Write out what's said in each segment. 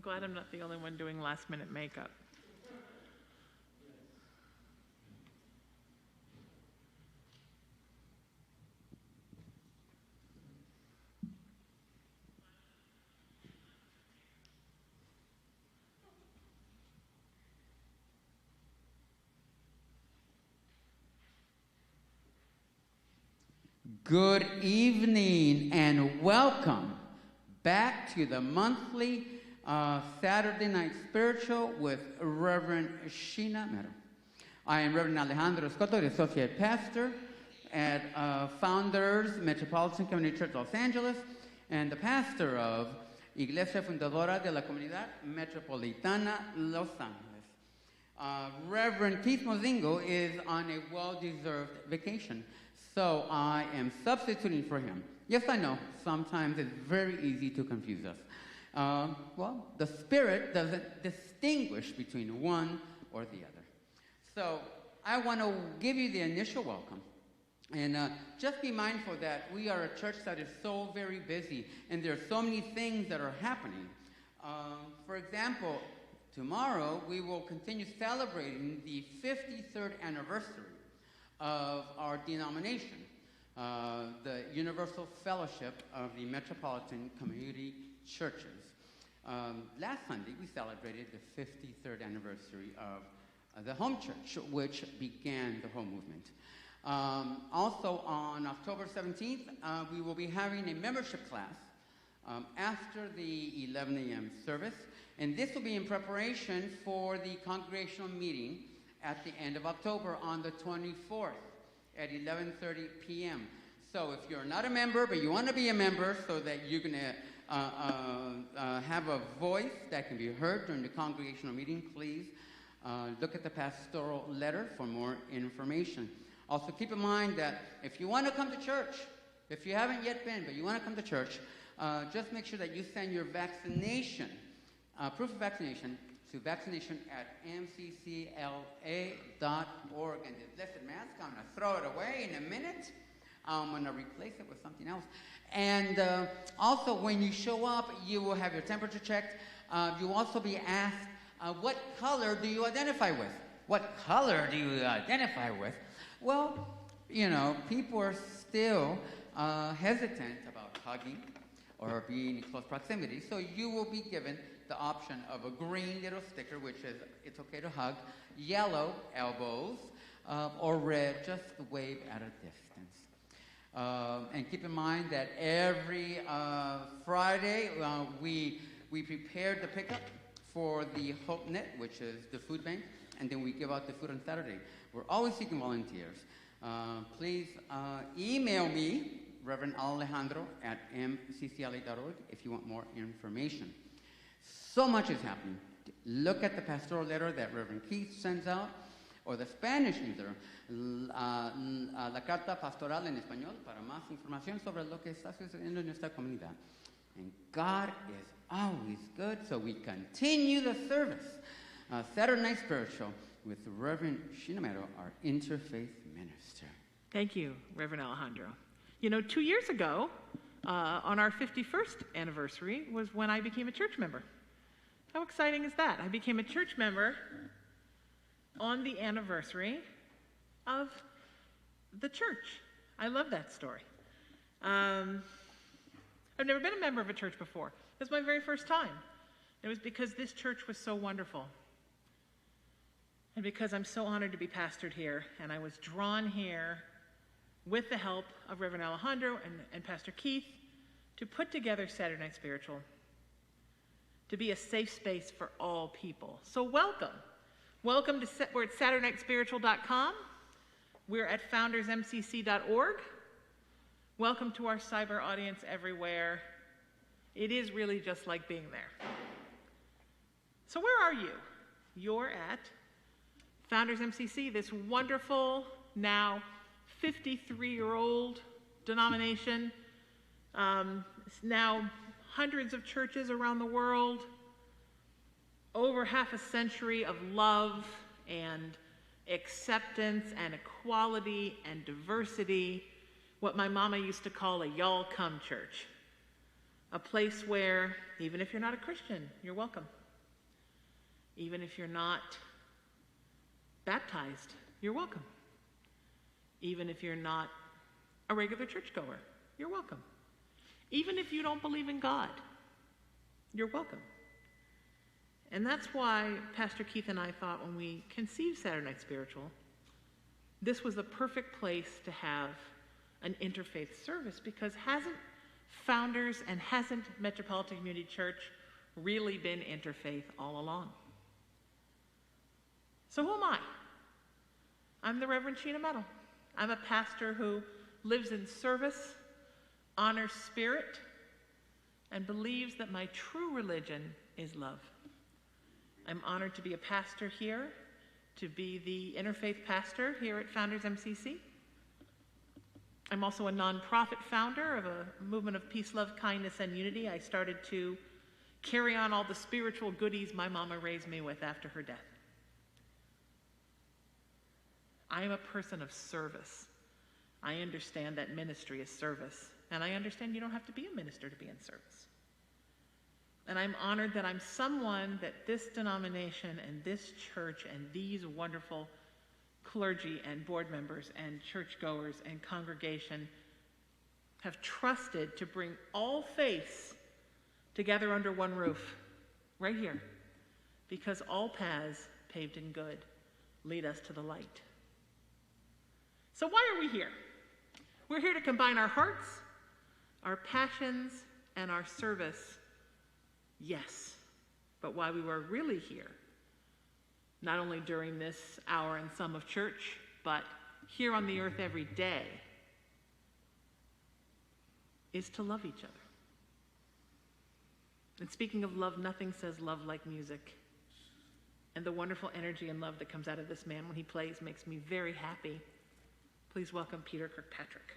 glad I'm not the only one doing last-minute makeup. Good evening and welcome back to the monthly Saturday Night Spiritual with Reverend Sheena Mero. I am Reverend Alejandro Escoto, the Associate Pastor at Founders Metropolitan Community Church Los Angeles and the pastor of Iglesia Fundadora de la Comunidad Metropolitana Los Angeles. Reverend Keith Mozingo is on a well-deserved vacation, so I am substituting for him. Yes, I know, sometimes it's very easy to confuse us. Well, the Spirit doesn't distinguish between one or the other. So I want to give you the initial welcome. And just be mindful that we are a church that is so very busy, and there are so many things that are happening. For example, tomorrow we will continue celebrating the 53rd anniversary of our denomination, the Universal Fellowship of the Metropolitan Community Churches. Last Sunday, we celebrated the 53rd anniversary of the home church, which began the whole movement. Also, on October 17th, we will be having a membership class after the 11 a.m. service, and this will be in preparation for the congregational meeting at the end of October on the 24th at 11:30 p.m. So if you're not a member, but you want to be a member so that you can have a voice that can be heard during the congregational meeting, please look at the pastoral letter for more information. Also keep in mind that if you want to come to church, if you haven't yet been, but you want to come to church, just make sure that you send your vaccination, proof of vaccination, to vaccination@mccla.org. And this blessed mask, I'm going to throw it away in a minute. I'm going to replace it with something else. And also, when you show up, you will have your temperature checked. You'll also be asked, what color do you identify with? What color do you identify with? Well, you know, people are still hesitant about hugging or being in close proximity. So you will be given the option of a green little sticker, which is it's okay to hug, yellow, elbows, or red, just wave at a distance. And keep in mind that every Friday we prepare the pickup for the Hope Net, which is the food bank, and then we give out the food on Saturday. We're always seeking volunteers. Please email me, Reverend Alejandro at mccla.org, if you want more information. So much is happening. Look at the pastoral letter that Reverend Keith sends out, or the Spanish newsletter, la carta pastoral en español, para más información sobre lo que está sucediendo en nuestra comunidad. And God is always good, so we continue the service. Saturday Night Spiritual with Reverend Sheena Mero, our Interfaith minister. Thank you, Reverend Alejandro. You know, 2 years ago, on our 51st anniversary, was when I became a church member. How exciting is that? I became a church member on the anniversary of the church. I love that story. I've never been a member of a church before. It was my very first time. It was because this church was so wonderful. And because I'm so honored to be pastored here, and I was drawn here with the help of Reverend Alejandro and Pastor Keith to put together Saturday Night Spiritual, to be a safe space for all people. So welcome. Welcome to, we're at SaturdayNightSpiritual.com. We're at FoundersMCC.org. Welcome to our cyber audience everywhere. It is really just like being there. So where are you? You're at Founders MCC, this wonderful, now 53-year-old denomination. It's now hundreds of churches around the world, over half a century of love and acceptance and equality and diversity, what my mama used to call a y'all come church. A place where, even if you're not a Christian, you're welcome. Even if you're not baptized, you're welcome. Even if you're not a regular churchgoer, you're welcome. Even if you don't believe in God, you're welcome. And that's why Pastor Keith and I thought when we conceived Saturday Night Spiritual, this was the perfect place to have an interfaith service, because hasn't Founders and hasn't Metropolitan Community Church really been interfaith all along? So who am I? I'm the Reverend Sheena Metal. I'm a pastor who lives in service, honors spirit, and believes that my true religion is love. I'm honored to be a pastor here, to be the interfaith pastor here at Founders MCC. I'm also a nonprofit founder of a movement of peace, love, kindness, and unity. I started to carry on all the spiritual goodies my mama raised me with after her death. I am a person of service. I understand that ministry is service, and I understand you don't have to be a minister to be in service. And I'm honored that I'm someone that this denomination and this church and these wonderful clergy and board members and churchgoers and congregation have trusted to bring all faiths together under one roof, right here, because all paths paved in good lead us to the light. So why are we here? We're here to combine our hearts, our passions, and our service, yes, but why we were really here, not only during this hour and some of church, but here on the earth every day, is to love each other. And speaking of love, nothing says love like music. And the wonderful energy and love that comes out of this man when he plays makes me very happy. Please welcome Peter Kirkpatrick.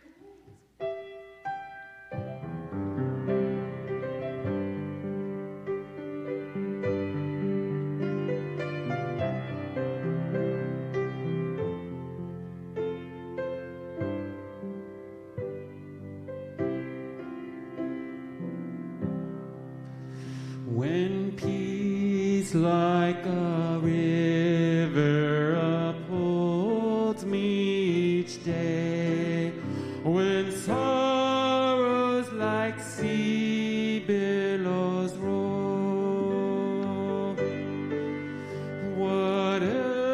When peace like a river upholds me each day, when sorrows like sea billows roll, whatever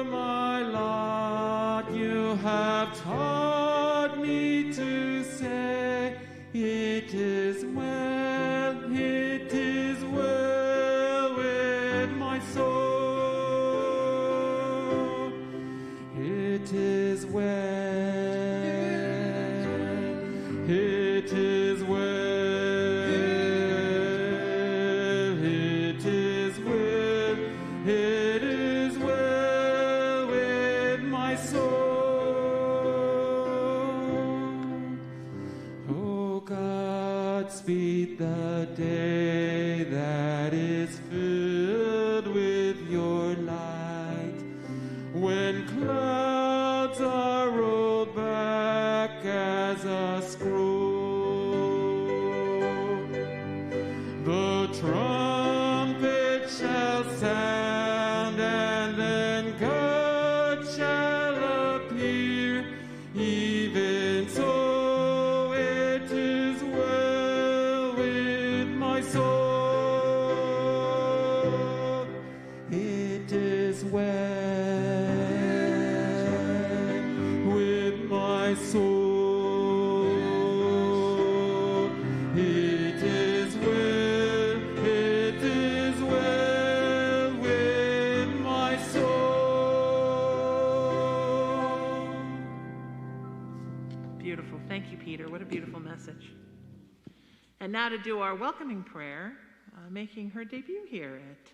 my lot, you have taught me to say, it is well, it is well with my soul. It is well, it is well, it is well, it is well with my soul. Oh God, speed the day that is filled with your light, when clouds are rolled back as a scroll. The trumpet shall sound, and then God shall appear. Even so, it is well with my soul. It is well with my soul. It is well, it is well with my soul. Beautiful. Thank you, Peter. What a beautiful message. And now to do our welcoming prayer, making her debut here at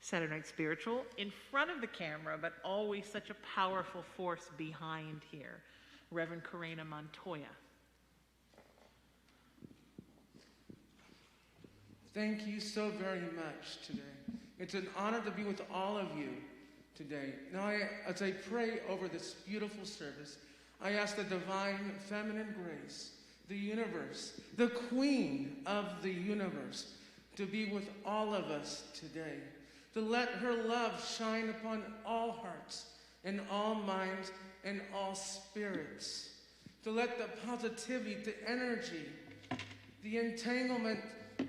Saturday Night Spiritual, in front of the camera, but always such a powerful force behind here, Reverend Carina Montoya. Thank you so very much today. It's an honor to be with all of you today. Now, as I pray over this beautiful service, I ask the divine feminine grace the universe, the queen of the universe, to be with all of us today, to let her love shine upon all hearts and all minds and all spirits, to let the positivity, the energy, the entanglement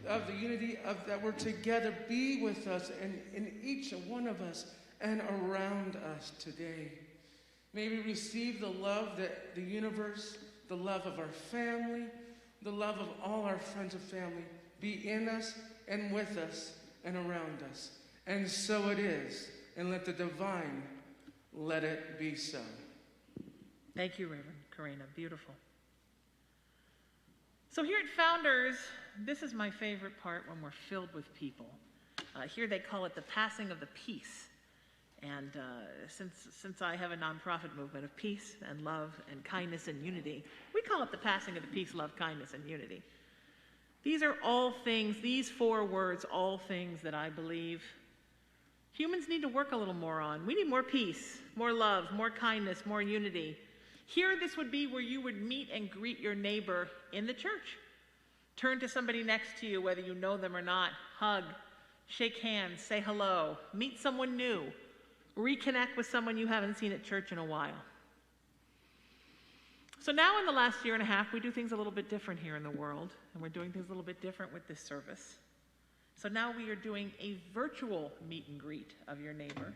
of the unity of that we're together be with us and in each one of us and around us today. May we receive the love that the universe, the love of our family, the love of all our friends and family be in us and with us and around us. And so it is. And let the divine let it be so. Thank you, Reverend Carina. Beautiful. So here at Founders, this is my favorite part when we're filled with people. Here they call it the passing of the peace. And since I have a nonprofit movement of peace and love and kindness and unity, we call it the passing of the peace, love, kindness, and unity. These are all things, these 4 words, all things that I believe humans need to work a little more on. We need more peace, more love, more kindness, more unity. Here, this would be where you would meet and greet your neighbor in the church. Turn to somebody next to you, whether you know them or not. Hug, shake hands, say hello, meet someone new, reconnect with someone you haven't seen at church in a while. So now in the last year and a half, we do things a little bit different here in the world, and we're doing things a little bit different with this service. So now we are doing a virtual meet and greet of your neighbor.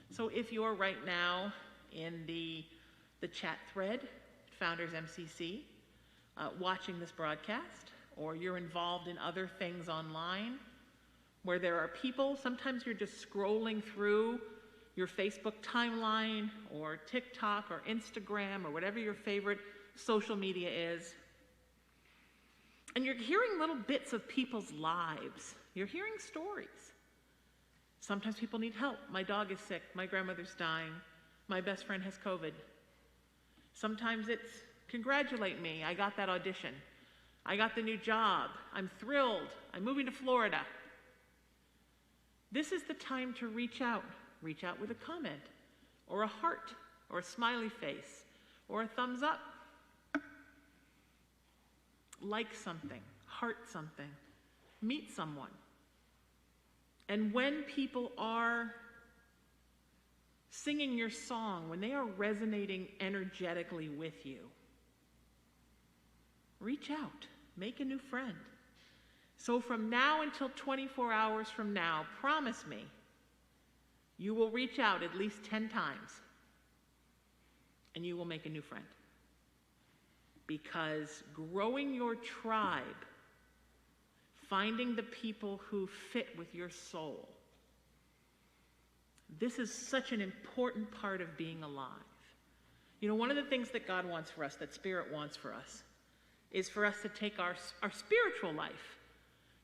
So if you're right now in the chat thread, Founders MCC, watching this broadcast, or you're involved in other things online where there are people, sometimes you're just scrolling through your Facebook timeline or TikTok or Instagram or whatever your favorite social media is, and you're hearing little bits of people's lives. You're hearing stories. Sometimes people need help. My dog is sick. My grandmother's dying. My best friend has COVID. Sometimes it's, congratulate me, I got that audition. I got the new job. I'm thrilled. I'm moving to Florida. This is the time to reach out. Reach out with a comment, or a heart, or a smiley face, or a thumbs up. Like something, heart something, meet someone. And when people are singing your song, when they are resonating energetically with you, reach out, make a new friend. So from now until 24 hours from now, promise me, you will reach out at least 10 times and you will make a new friend. Because growing your tribe, finding the people who fit with your soul, this is such an important part of being alive. You know, one of the things that God wants for us, that Spirit wants for us, is for us to take our spiritual life,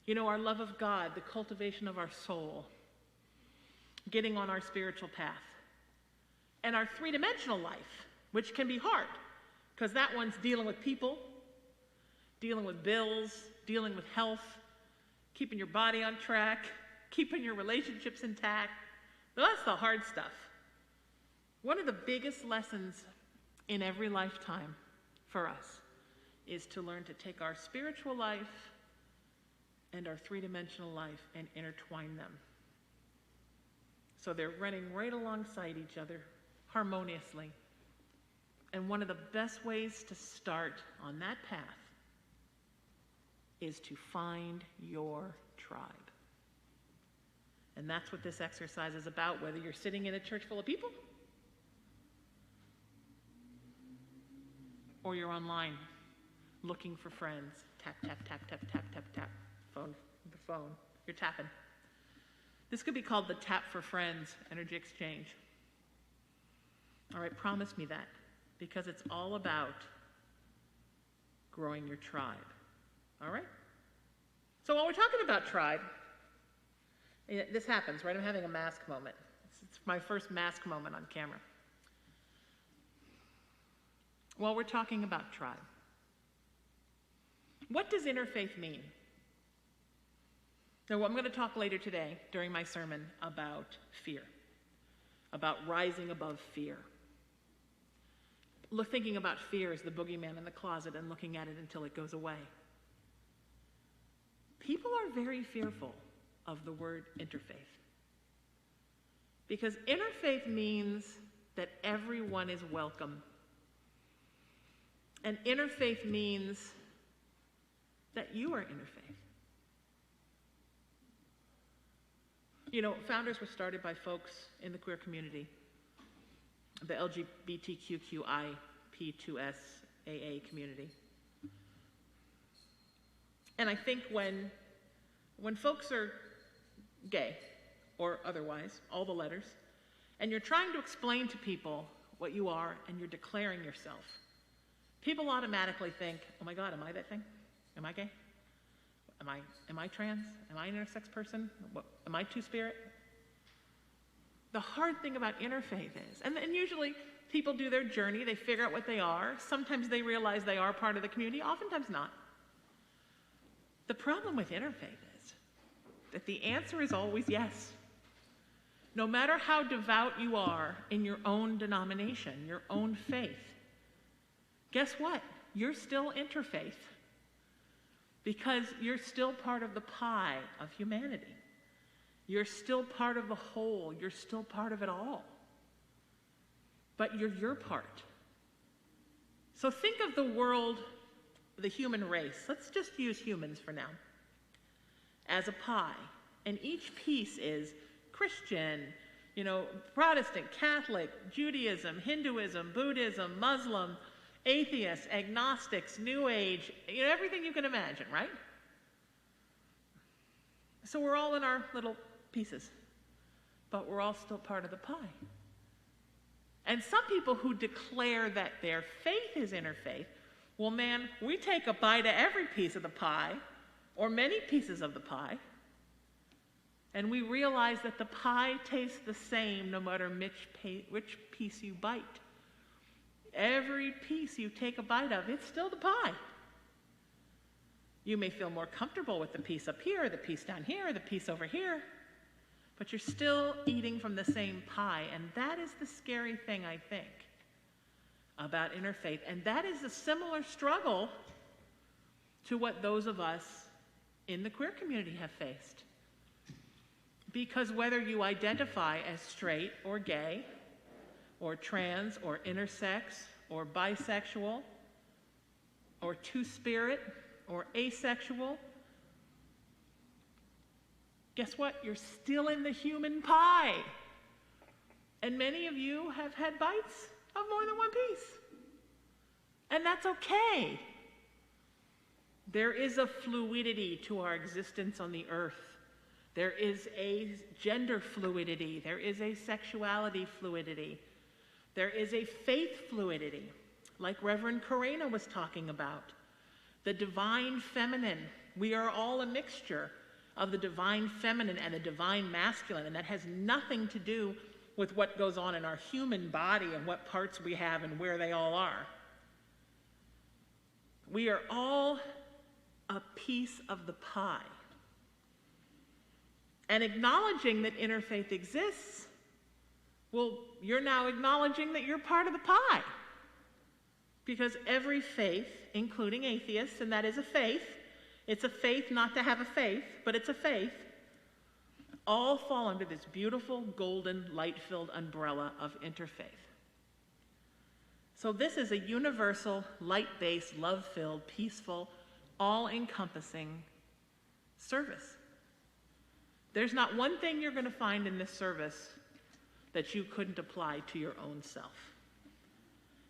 you know, our love of God, the cultivation of our soul, getting on our spiritual path, and our three-dimensional life, which can be hard, because that one's dealing with people, dealing with bills, dealing with health, keeping your body on track, keeping your relationships intact. But that's the hard stuff. One of the biggest lessons in every lifetime for us is to learn to take our spiritual life and our three-dimensional life and intertwine them, so they're running right alongside each other harmoniously. And one of the best ways to start on that path is to find your tribe. And that's what this exercise is about, whether you're sitting in a church full of people or you're online looking for friends. Tap, tap, tap, tap, tap, tap, tap. The phone. You're tapping. This could be called the Tap for Friends Energy Exchange. All right, promise me that, because it's all about growing your tribe. All right? So while we're talking about tribe, this happens, right? I'm having a mask moment. It's my first mask moment on camera. While we're talking about tribe, what does interfaith mean? Now, I'm going to talk later today during my sermon about fear, about rising above fear. thinking about fear as the boogeyman in the closet and looking at it until it goes away. People are very fearful of the word interfaith. Because interfaith means that everyone is welcome. And interfaith means that you are interfaith. You know, Founders were started by folks in the queer community, the LGBTQIP2SAA community. And I think when folks are gay or otherwise, all the letters, and you're trying to explain to people what you are and you're declaring yourself, people automatically think, oh my God, am I that thing? Am I gay? Am I trans? Am I an intersex person? Am I two-spirit? The hard thing about interfaith is, and usually people do their journey, they figure out what they are. Sometimes they realize they are part of the community, oftentimes not. The problem with interfaith is that the answer is always yes. No matter how devout you are in your own denomination, your own faith, guess what? You're still interfaith because you're still part of the pie of humanity. You're still part of the whole. You're still part of it all. But you're your part. So think of the world, the human race. Let's just use humans for now. As a pie. And each piece is Christian, Protestant, Catholic, Judaism, Hinduism, Buddhism, Muslim, atheists, agnostics, New Age, everything you can imagine, right? So we're all in our little pieces, but we're all still part of the pie. And some people who declare that their faith is interfaith, well, man, we take a bite of every piece of the pie, or many pieces of the pie, and we realize that the pie tastes the same no matter which piece you bite. Every piece you take a bite of, it's still the pie. You may feel more comfortable with the piece up here, the piece down here, the piece over here, but you're still eating from the same pie, and that is the scary thing, I think, about interfaith. And that is a similar struggle to what those of us in the queer community have faced. Because whether you identify as straight or gay, or trans, or intersex, or bisexual, or two-spirit, or asexual, guess what? You're still in the human pie. And many of you have had bites of more than one piece. And that's okay. There is a fluidity to our existence on the earth. There is a gender fluidity. There is a sexuality fluidity. There is a faith fluidity, like Reverend Carina was talking about. The divine feminine. We are all a mixture of the divine feminine and the divine masculine, and that has nothing to do with what goes on in our human body and what parts we have and where they all are. We are all a piece of the pie. And acknowledging that interfaith exists, well, you're now acknowledging that you're part of the pie. Because every faith, including atheists, and that is a faith, it's a faith not to have a faith, but it's a faith, all fall under this beautiful, golden, light-filled umbrella of interfaith. So this is a universal, light-based, love-filled, peaceful, all-encompassing service. There's not one thing you're going to find in this service that you couldn't apply to your own self.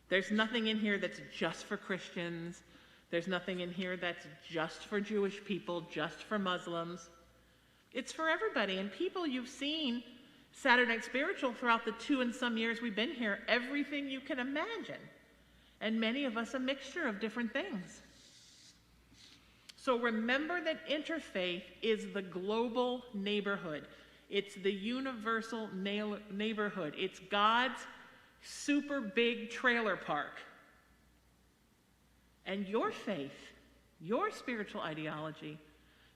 There's nothing in here that's just for Christians. There's nothing in here that's just for Jewish people, just for Muslims. It's for everybody. And people, you've seen Saturday Night Spiritual throughout the 2 and some years we've been here, everything you can imagine. And many of us a mixture of different things. So remember that interfaith is the global neighborhood. It's the universal neighborhood. It's God's super big trailer park. And your faith, your spiritual ideology,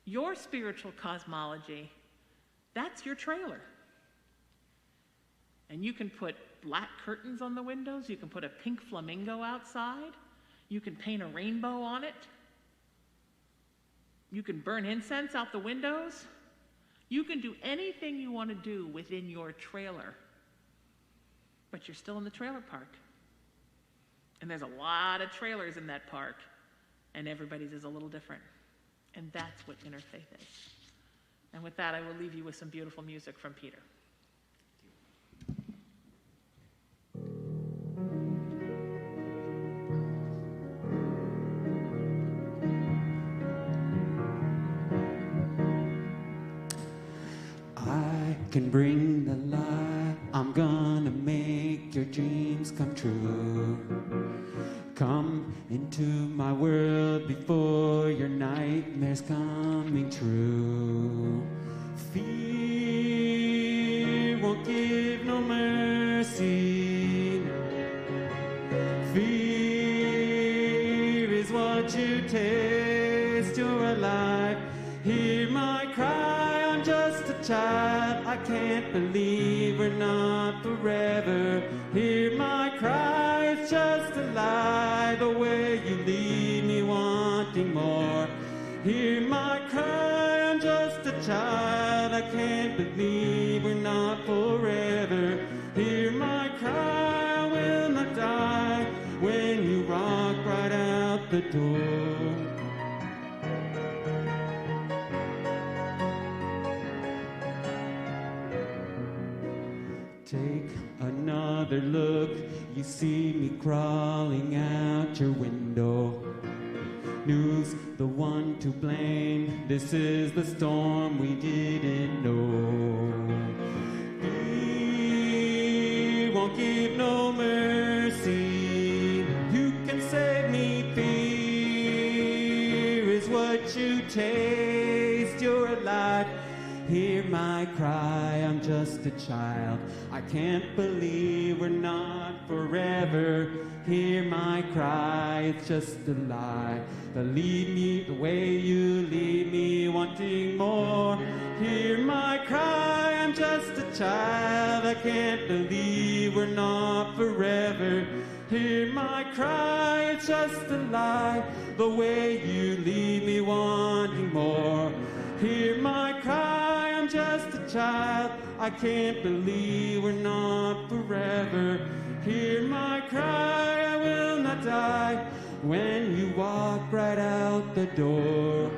your spiritual cosmology, that's your trailer. And you can put black curtains on the windows. You can put a pink flamingo outside. You can paint a rainbow on it. You can burn incense out the windows. You can do anything you want to do within your trailer. But you're still in the trailer park. And there's a lot of trailers in that park, and everybody's is a little different. And that's what interfaith is. And with that, I will leave you with some beautiful music from Peter. I can bring the light. I'm gonna make your dreams come true. Come into my world before your nightmares coming true. Fear won't give no mercy. Fear is what you taste. You're alive. Hear my cry. I'm just a child. I can't believe we're not forever. Hear my cry. It's just a lie. The way you leave me wanting more. Hear my cry. I'm just a child. I can't believe we're not forever. Hear my cry. I will not die when you walk right out the door. Take another look, you see me crawling out your window. Who's the one to blame? This is the storm we didn't know. Fear won't give no mercy. You can save me. Fear is what you taste. You're alive. Hear my cry, I'm just a child. I can't believe we're not forever. Hear my cry, it's just a lie. Believe me the way you leave me wanting more. Hear my cry, I'm just a child. I can't believe we're not forever. Hear my cry, it's just a lie. The way you leave me wanting more. Hear my cry, I'm just a child. I can't believe we're not forever. Hear my cry, I will not die when you walk right out the door.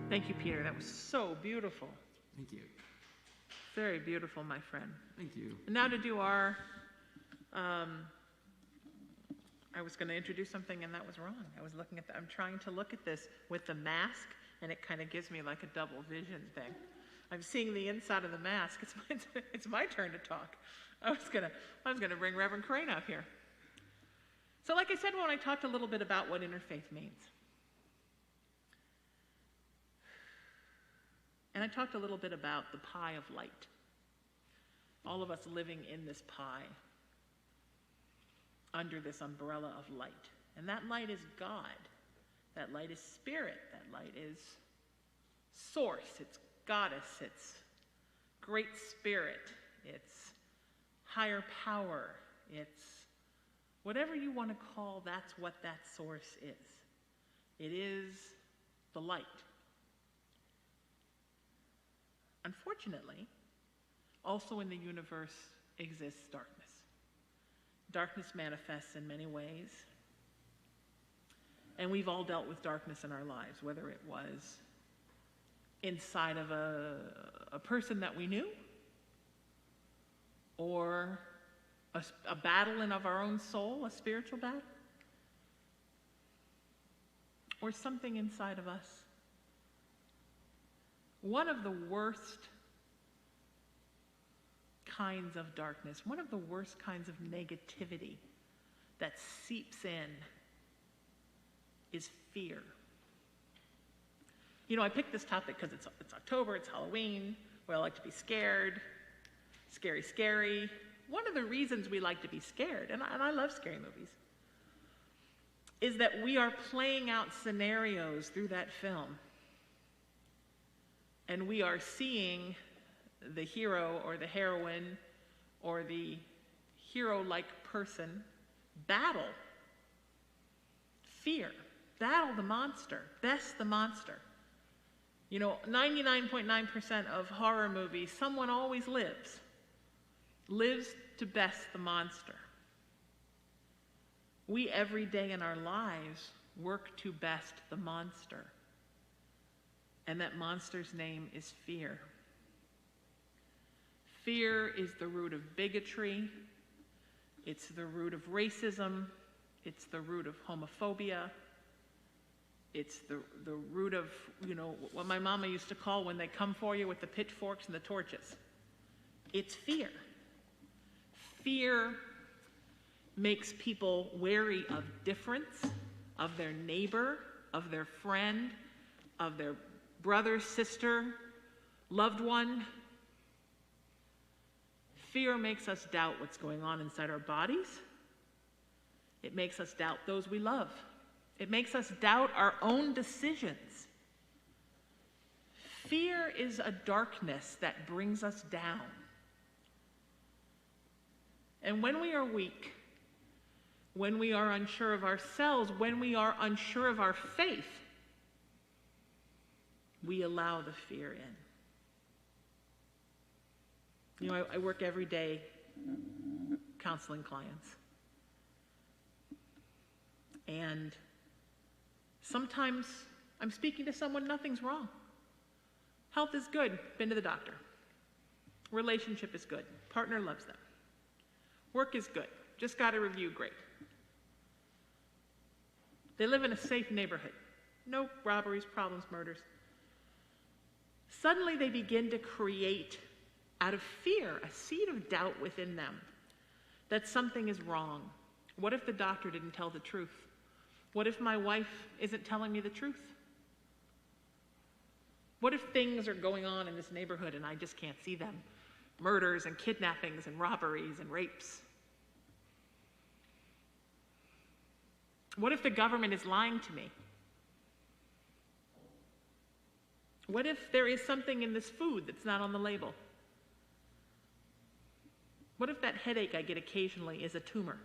Thank you, Peter. That was so beautiful. Thank you. Very beautiful, my friend. Thank you. And now to do our, I was going to introduce something and that was wrong. I'm trying to look at this with the mask and it kind of gives me like a double vision thing. I'm seeing the inside of the mask. It's my turn to talk. I was gonna bring Reverend Carina up here. So like I said when I talked a little bit about what interfaith means. And I talked a little bit about the pie of light. All of us living in this pie, under this umbrella of light. And that light is God. That light is spirit. That light is source. It's goddess. It's great spirit. It's higher power. It's whatever you want to call, that's what that source is. It is the light. Unfortunately, also in the universe exists darkness. Darkness manifests in many ways. And we've all dealt with darkness in our lives, whether it was inside of a person that we knew, or a battle in of our own soul, a spiritual battle, or something inside of us. One of the worst kinds of darkness, one of the worst kinds of negativity that seeps in is fear. You know, I picked this topic because it's October, it's Halloween, we all like to be scared, scary, scary. One of the reasons we like to be scared, and I love scary movies, is that we are playing out scenarios through that film. And we are seeing the hero or the heroine or the hero-like person battle fear, battle the monster, best the monster. You know, 99.9% of horror movies, someone always lives to best the monster. We, every day in our lives, work to best the monster. And that monster's name is fear. Fear is the root of bigotry. It's the root of racism. It's the root of homophobia. It's the root of, you know, what my mama used to call when they come for you with the pitchforks and the torches. It's fear. Fear makes people wary of difference, of their neighbor, of their friend, of their brother, sister, loved one. Fear makes us doubt what's going on inside our bodies. It makes us doubt those we love. It makes us doubt our own decisions. Fear is a darkness that brings us down. And when we are weak, when we are unsure of ourselves, when we are unsure of our faith, we allow the fear in. You know, I work every day counseling clients. And sometimes I'm speaking to someone, nothing's wrong. Health is good, been to the doctor. Relationship is good, partner loves them. Work is good, just got a review, great. They live in a safe neighborhood. No robberies, problems, murders. Suddenly they begin to create, out of fear, a seed of doubt within them that something is wrong. What if the doctor didn't tell the truth? What if my wife isn't telling me the truth? What if things are going on in this neighborhood and I just can't see them? Murders and kidnappings and robberies and rapes. What if the government is lying to me? What if there is something in this food that's not on the label? What if that headache I get occasionally is a tumor?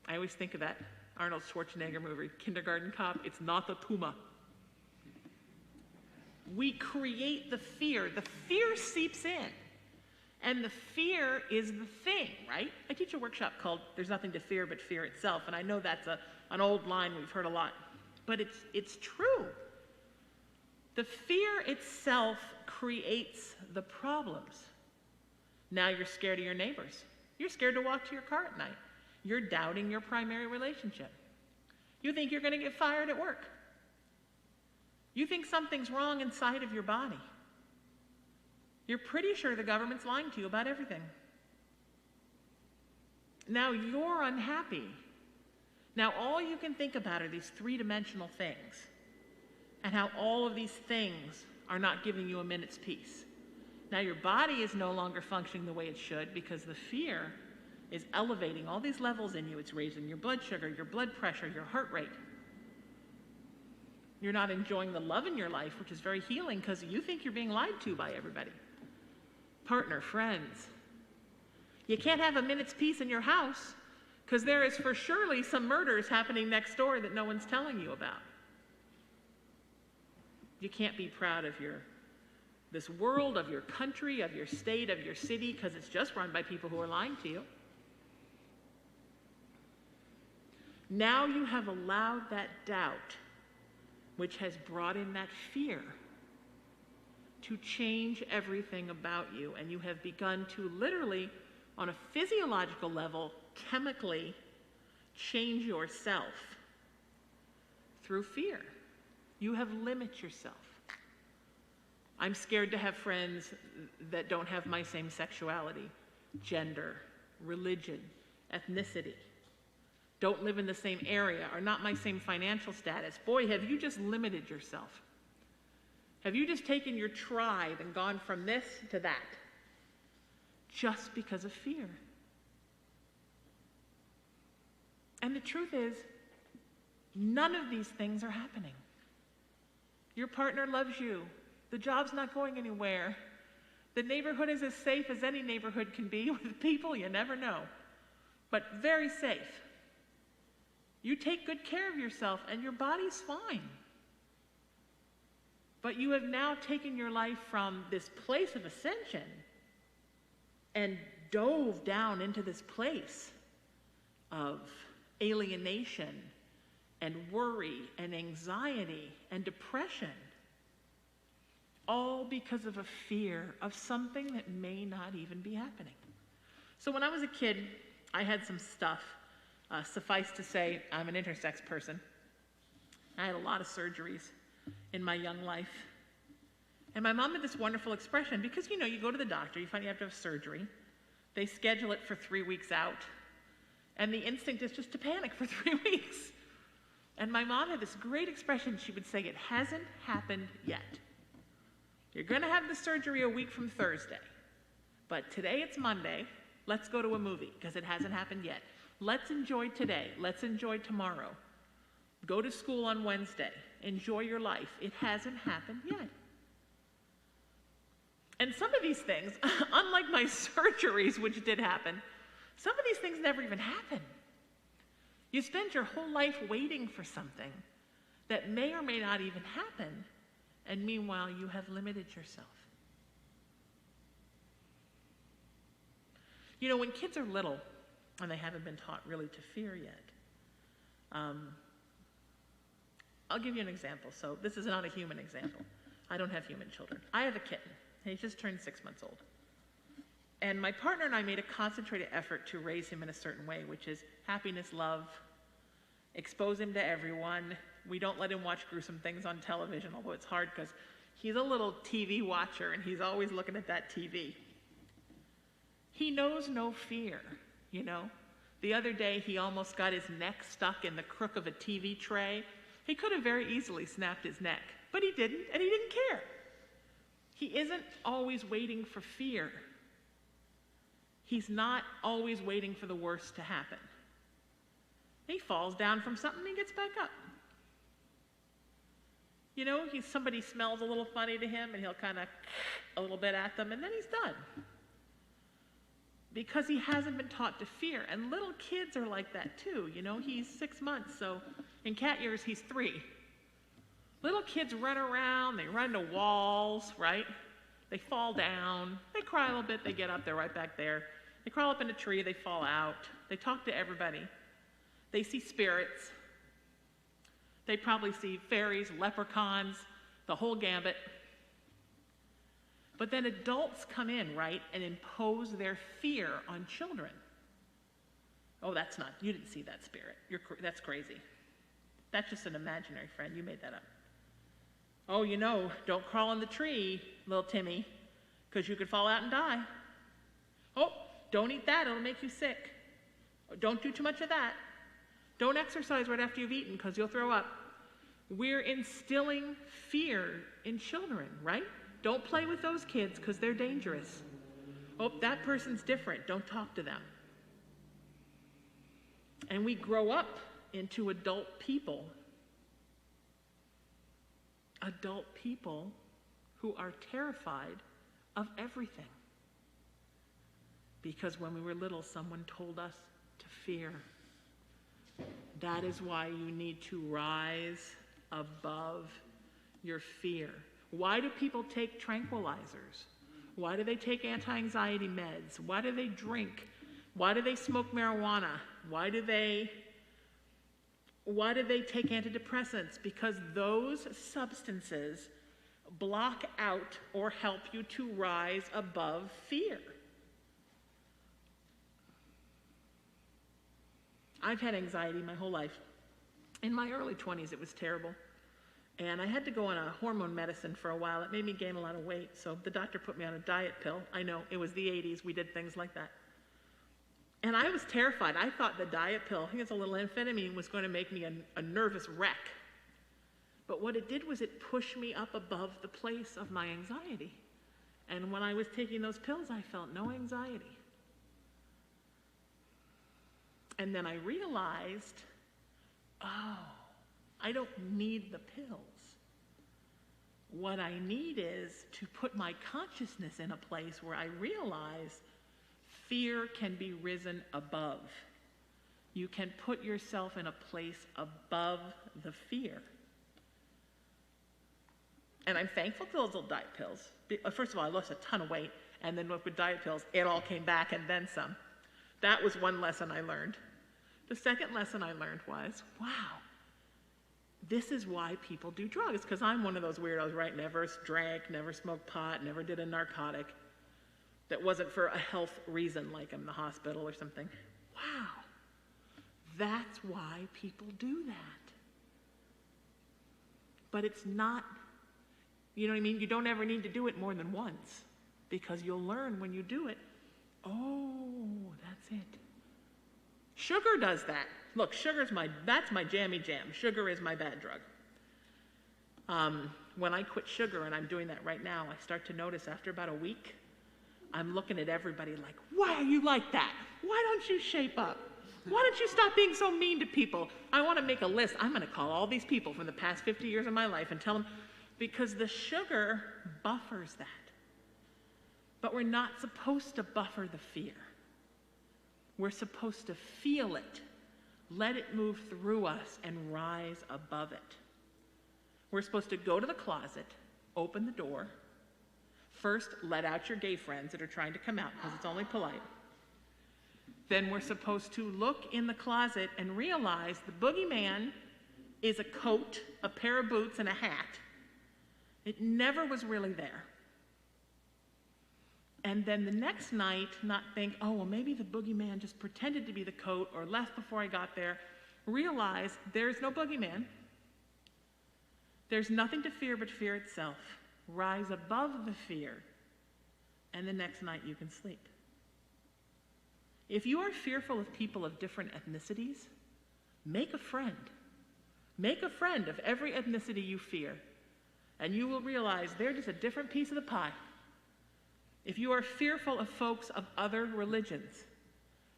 I always think of that Arnold Schwarzenegger movie, Kindergarten Cop. It's not the tumor. We create the fear. The fear seeps in. And the fear is the thing, right? I teach a workshop called There's Nothing to Fear But Fear Itself. And I know that's an old line we've heard a lot. But it's true. The fear itself creates the problems. Now you're scared of your neighbors. You're scared to walk to your car at night. You're doubting your primary relationship. You think you're going to get fired at work. You think something's wrong inside of your body. You're pretty sure the government's lying to you about everything. Now you're unhappy. Now all you can think about are these three-dimensional things and how all of these things are not giving you a minute's peace. Now your body is no longer functioning the way it should because the fear is elevating all these levels in you. It's raising your blood sugar, your blood pressure, your heart rate. You're not enjoying the love in your life, which is very healing because you think you're being lied to by everybody. Partner, friends. You can't have a minute's peace in your house because there is for surely some murders happening next door that no one's telling you about. You can't be proud of this world, of your country, of your state, of your city, because it's just run by people who are lying to you. Now you have allowed that doubt, which has brought in that fear, to change everything about you. And you have begun to literally, on a physiological level, chemically change yourself through fear. You have limited yourself. I'm scared to have friends that don't have my same sexuality, gender, religion, ethnicity, don't live in the same area, are not my same financial status. Boy, have you just limited yourself. Have you just taken your tribe and gone from this to that? Just because of fear. And the truth is, none of these things are happening. Your partner loves you. The job's not going anywhere. The neighborhood is as safe as any neighborhood can be with people you never know, but very safe. You take good care of yourself and your body's fine. But you have now taken your life from this place of ascension and dove down into this place of alienation and worry and anxiety and depression, all because of a fear of something that may not even be happening. So when I was a kid, I had some stuff. Suffice to say, I'm an intersex person. I had a lot of surgeries in my young life. And my mom had this wonderful expression, because you go to the doctor, you find you have to have surgery. They schedule it for 3 weeks out. And the instinct is just to panic for 3 weeks. And my mom had this great expression. She would say, it hasn't happened yet. You're going to have the surgery a week from Thursday. But today it's Monday. Let's go to a movie, because it hasn't happened yet. Let's enjoy today. Let's enjoy tomorrow. Go to school on Wednesday. Enjoy your life. It hasn't happened yet. And some of these things, unlike my surgeries, which did happen, some of these things never even happen. You spend your whole life waiting for something that may or may not even happen, and meanwhile you have limited yourself. When kids are little, and they haven't been taught really to fear yet, I'll give you an example. So this is not a human example. I don't have human children. I have a kitten. He just turned 6 months old. And my partner and I made a concentrated effort to raise him in a certain way, which is happiness, love, expose him to everyone. We don't let him watch gruesome things on television, although it's hard because he's a little TV watcher and he's always looking at that TV. He knows no fear, The other day he almost got his neck stuck in the crook of a TV tray. He could have very easily snapped his neck, but he didn't, and he didn't care. He isn't always waiting for fear. He's not always waiting for the worst to happen. He falls down from something and he gets back up. Somebody smells a little funny to him and he'll kind of a little bit at them and then he's done. Because he hasn't been taught to fear. And little kids are like that too. He's 6 months, so in cat years he's 3. Little kids run around, they run to walls, right? They fall down, they cry a little bit, they get up, they're right back there. They crawl up in a tree, they fall out. They talk to everybody. They see spirits. They probably see fairies, leprechauns, the whole gambit. But then adults come in, right, and impose their fear on children. Oh, you didn't see that spirit. That's crazy. That's just an imaginary friend. You made that up. Oh, don't crawl in the tree, little Timmy, because you could fall out and die. Oh, don't eat that. It'll make you sick. Don't do too much of that. Don't exercise right after you've eaten because you'll throw up. We're instilling fear in children, right? Don't play with those kids because they're dangerous. Oh, that person's different. Don't talk to them. And we grow up into adult people. Adult people who are terrified of everything. Because when we were little, someone told us to fear. That is why you need to rise above your fear. Why do people take tranquilizers? Why do they take anti-anxiety meds? Why do they drink? Why do they smoke marijuana? Why do they take antidepressants? Because those substances block out or help you to rise above fear. I've had anxiety my whole life. In my early 20s, it was terrible. And I had to go on a hormone medicine for a while. It made me gain a lot of weight. So the doctor put me on a diet pill. I know, it was the 80s. We did things like that. And I was terrified. I thought the diet pill, I think it's a little amphetamine, was going to make me a nervous wreck. But what it did was it pushed me up above the place of my anxiety. And when I was taking those pills, I felt no anxiety. And then I realized, oh, I don't need the pills. What I need is to put my consciousness in a place where I realize fear can be risen above. You can put yourself in a place above the fear. And I'm thankful for those little diet pills. First of all, I lost a ton of weight, and then with diet pills, it all came back and then some. That was one lesson I learned. The second lesson I learned was, wow, this is why people do drugs, because I'm one of those weirdos, right? Never drank, never smoked pot, never did a narcotic that wasn't for a health reason, like I'm in the hospital or something. Wow, that's why people do that. But it's not, you know what I mean? You don't ever need to do it more than once, because you'll learn when you do it, oh, that's it. Sugar does that. Look, that's my jammy jam. Sugar is my bad drug. When I quit sugar, and I'm doing that right now, I start to notice after about a week, I'm looking at everybody like, why are you like that? Why don't you shape up? Why don't you stop being so mean to people? I want to make a list. I'm going to call all these people from the past 50 years of my life and tell them, because the sugar buffers that. But we're not supposed to buffer the fear. We're supposed to feel it, let it move through us, and rise above it. We're supposed to go to the closet, open the door, first let out your gay friends that are trying to come out, because it's only polite. Then we're supposed to look in the closet and realize the boogeyman is a coat, a pair of boots, and a hat. It never was really there. And then the next night, not think, oh, well, maybe the boogeyman just pretended to be the coat or left before I got there. Realize there's no boogeyman. There's nothing to fear but fear itself. Rise above the fear, and the next night you can sleep. If you are fearful of people of different ethnicities, make a friend. Make a friend of every ethnicity you fear, and you will realize they're just a different piece of the pie. If you are fearful of folks of other religions,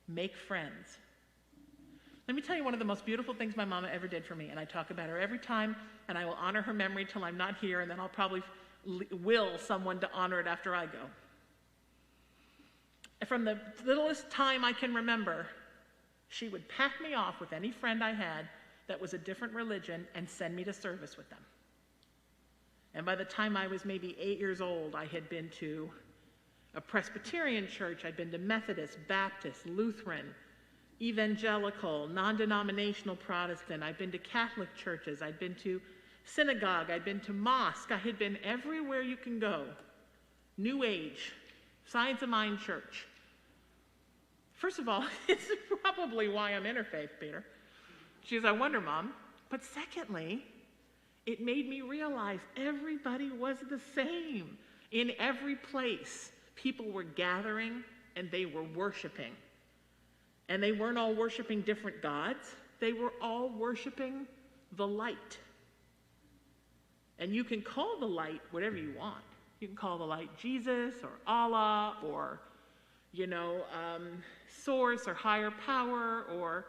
make friends. Let me tell you one of the most beautiful things my mama ever did for me, and I talk about her every time, and I will honor her memory till I'm not here, and then I'll probably will someone to honor it after I go. From the littlest time I can remember, she would pack me off with any friend I had that was a different religion and send me to service with them. And by the time I was maybe 8 years old, I had been to a Presbyterian church, I'd been to Methodist, Baptist, Lutheran, evangelical, non-denominational Protestant, I'd been to Catholic churches, I'd been to synagogue, I'd been to mosque, I had been everywhere you can go. New Age, Science of Mind Church. First of all, it's probably why I'm interfaith, Peter. She goes, I wonder, Mom. But secondly, it made me realize everybody was the same. In every place, people were gathering and they were worshiping. And they weren't all worshiping different gods. They were all worshiping the light. And you can call the light whatever you want. You can call the light Jesus or Allah or, source or higher power or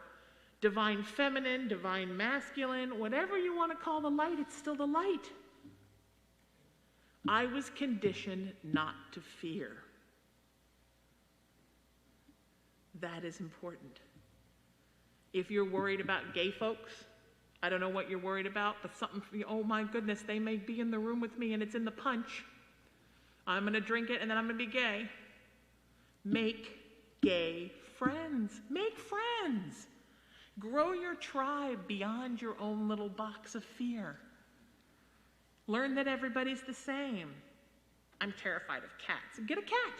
divine feminine, divine masculine, whatever you want to call the light, it's still the light. I was conditioned not to fear. That is important. If you're worried about gay folks, I don't know what you're worried about, but something, oh my goodness, they may be in the room with me and it's in the punch. I'm going to drink it and then I'm going to be gay. Make gay friends. Make friends. Grow your tribe beyond your own little box of fear. Learn that everybody's the same. I'm terrified of cats. Get a cat.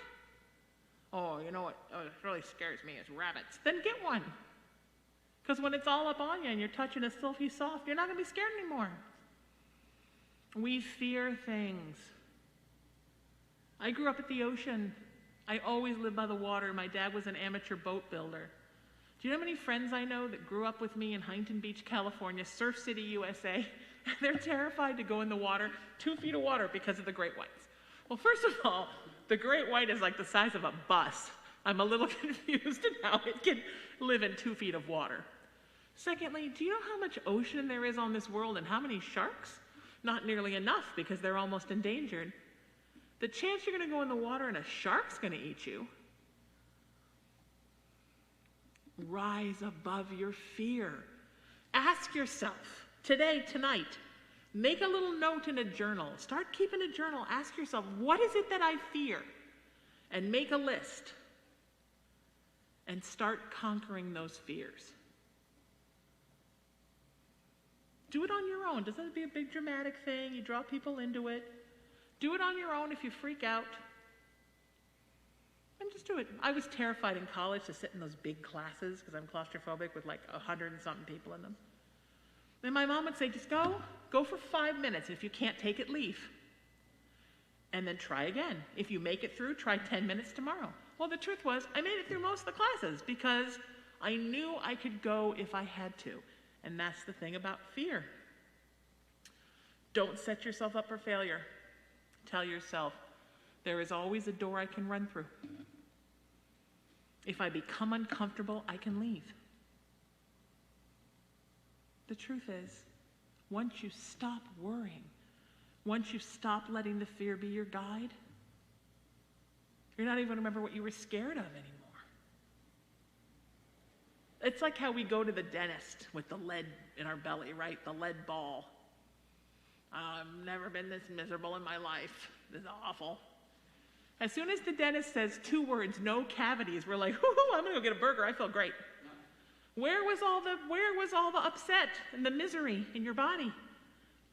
Oh, you know what really scares me is rabbits. Then get one. Because when it's all up on you and you're touching a silky soft, you're not going to be scared anymore. We fear things. I grew up at the ocean. I always lived by the water. My dad was an amateur boat builder. Do you know how many friends I know that grew up with me in Huntington Beach, California, Surf City, USA? They're terrified to go in the water, 2 feet of water, because of the great whites. Well, first of all, the great white is like the size of a bus. I'm a little confused in how it can live in 2 feet of water. Secondly, do you know how much ocean there is on this world and how many sharks? Not nearly enough because they're almost endangered. The chance you're going to go in the water and a shark's going to eat you. Rise above your fear. Ask yourself today, tonight, make a little note in a journal. Start keeping a journal. Ask yourself, what is it that I fear? And make a list. And start conquering those fears. Do it on your own. Doesn't have to be a big dramatic thing. You draw people into it. Do it on your own if you freak out. And just do it. I was terrified in college to sit in those big classes because I'm claustrophobic with like 100 and something people in them. And my mom would say, just go for 5 minutes. If you can't take it, leave. And then try again. If you make it through, try 10 minutes tomorrow. Well, the truth was, I made it through most of the classes because I knew I could go if I had to. And that's the thing about fear. Don't set yourself up for failure. Tell yourself, there is always a door I can run through. If I become uncomfortable, I can leave. The truth is, once you stop worrying, once you stop letting the fear be your guide, you're not even going to remember what you were scared of anymore. It's like how we go to the dentist with the lead in our belly, right? The lead ball. I've never been this miserable in my life. This is awful. As soon as the dentist says 2 words, no cavities, we're like, whoo, I'm going to go get a burger. I feel great. Where was all the upset and the misery in your body?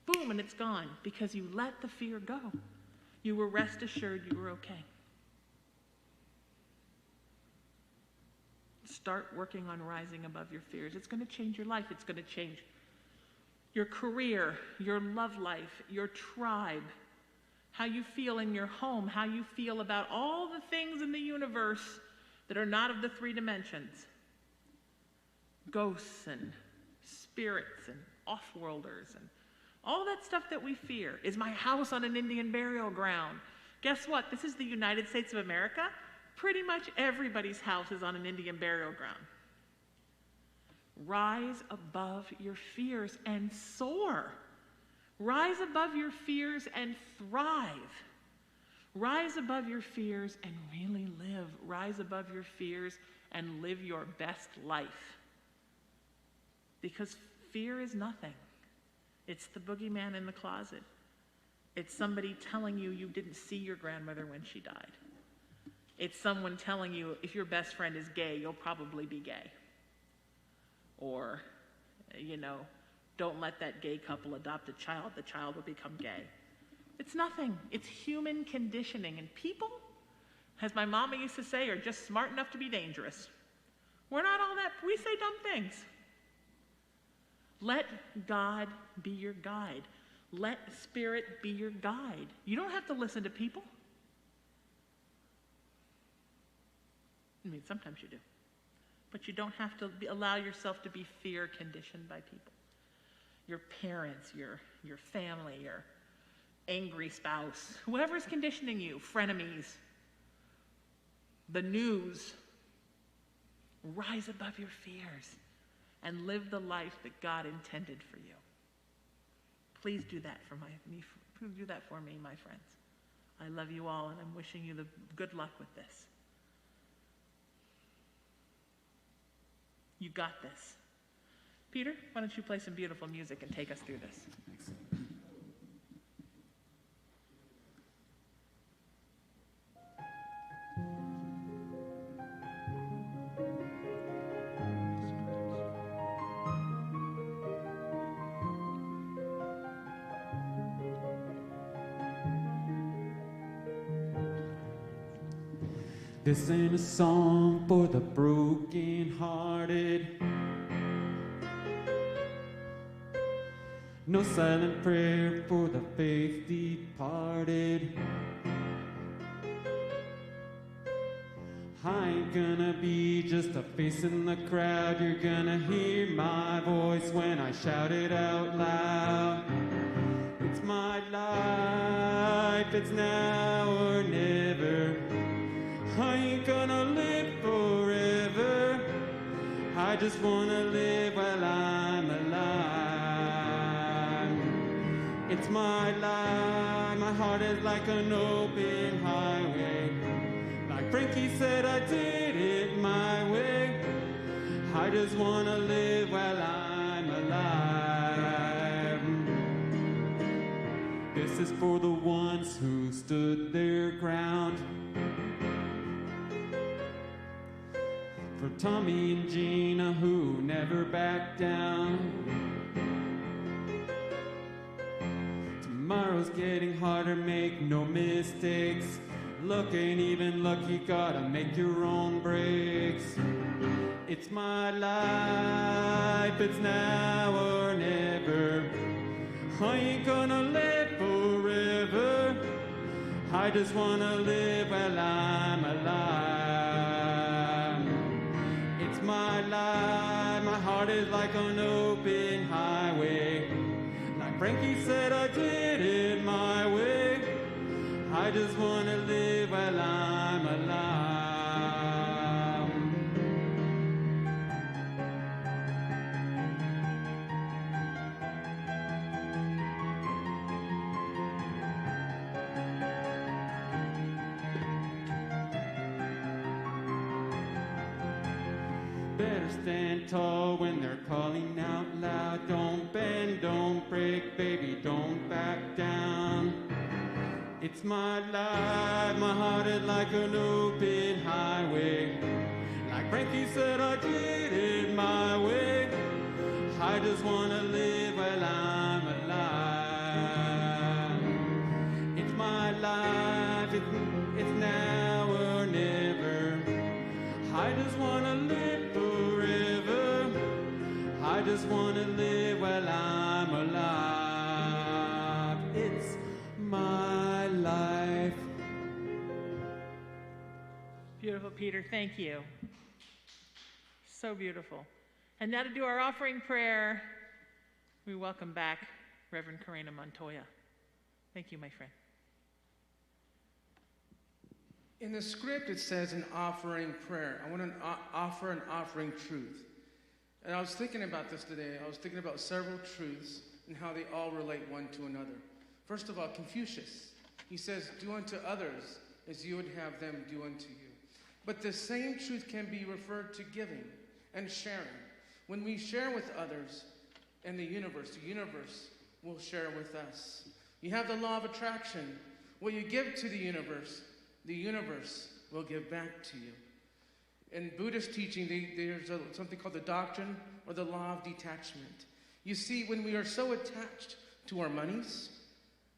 Boom, and it's gone because you let the fear go. You were rest assured you were okay. Start working on rising above your fears. It's going to change your life. It's going to change your career, your love life, your tribe, how you feel in your home, how you feel about all the things in the universe that are not of the 3 dimensions. Ghosts and spirits and off-worlders and all that stuff that we fear. Is my house on an Indian burial ground? Guess what? This is the United States of America. Pretty much everybody's house is on an Indian burial ground. Rise above your fears and soar. Rise above your fears and thrive. Rise above your fears and really live. Rise above your fears and live your best life. Because fear is nothing. It's the boogeyman in the closet. It's somebody telling you you didn't see your grandmother when she died. It's someone telling you if your best friend is gay, you'll probably be gay. Or, don't let that gay couple adopt a child. The child will become gay. It's nothing. It's human conditioning. And people, as my mama used to say, are just smart enough to be dangerous. We're not all that. We say dumb things. Let God be your guide. Let Spirit be your guide. You don't have to listen to people. I mean, sometimes you do. But you don't have to allow yourself to be fear conditioned by people. Your parents, your family, your angry spouse, whoever's conditioning you, frenemies, the news. Rise above your fears and live the life that God intended for you. Please do that for me, my friends. I love you all, and I'm wishing you the good luck with this. You got this. Peter, why don't you play some beautiful music and take us through this? Excellent. This ain't a song for the broken-hearted. No silent prayer for the faith departed. I ain't gonna be just a face in the crowd. You're gonna hear my voice when I shout it out loud. It's my life, it's now or never. I ain't gonna live just want to live while I'm alive. It's my life, my heart is like an open highway. Like Frankie said, I did it my way. I just want to live while I'm alive. This is for the ones who stood their ground. For Tommy and Gina who never backed down. Tomorrow's getting harder, make no mistakes. Look, ain't even lucky, gotta make your own breaks. It's my life, it's now or never. I ain't gonna live forever. I just wanna live while I'm alive. It's my life, my heart is like an open highway. Like Frankie said, I did it my way. I just wanna live while I'm alive. Better stand tall when they're calling out loud. Don't bend, don't break, baby, don't back down. It's my life, my heart is like an open highway. Like Frankie said, I did it my way. I just wanna live while I'm alive. It's my life, it's now or never. I just wanna live forever. I just wanna live while I'm alive. It's my life. Beautiful, Peter. Thank you. So beautiful. And now to do our offering prayer, we welcome back Reverend Carina Montoya. Thank you, my friend. In the script, it says an offering prayer. I want to offer an offering truth. And I was thinking about this today. I was thinking about several truths and how they all relate one to another. First of all, Confucius. He says, do unto others as you would have them do unto you. But the same truth can be referred to giving and sharing. When we share with others and the universe will share with us. You have the law of attraction. What you give to the universe will give back to you. In Buddhist teaching, there's something called the doctrine or the law of detachment. You see, when we are so attached to our monies,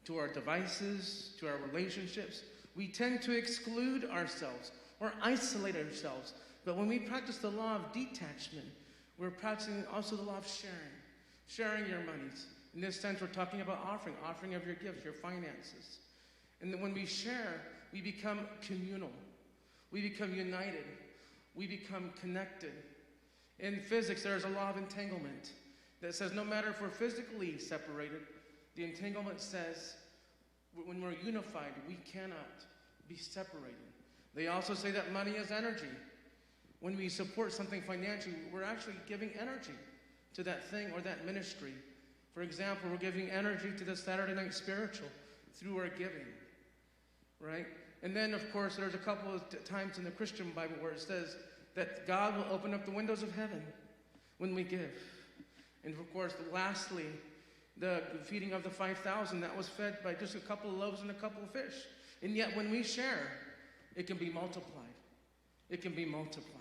to our devices, to our relationships, we tend to exclude ourselves or isolate ourselves. But when we practice the law of detachment, we're practicing also the law of sharing your monies. In this sense, we're talking about offering of your gifts, your finances. And then when we share, we become communal. We become united. We become connected. In physics, there's a law of entanglement that says no matter if we're physically separated, the entanglement says when we're unified, we cannot be separated. They also say that money is energy. When we support something financially, we're actually giving energy to that thing or that ministry. For example, we're giving energy to the Saturday Night Spiritual through our giving, right? And then, of course, there's a couple of times in the Christian Bible where it says that God will open up the windows of heaven when we give. And, of course, lastly, the feeding of the 5,000, that was fed by just a couple of loaves and a couple of fish. And yet, when we share, it can be multiplied. It can be multiplied.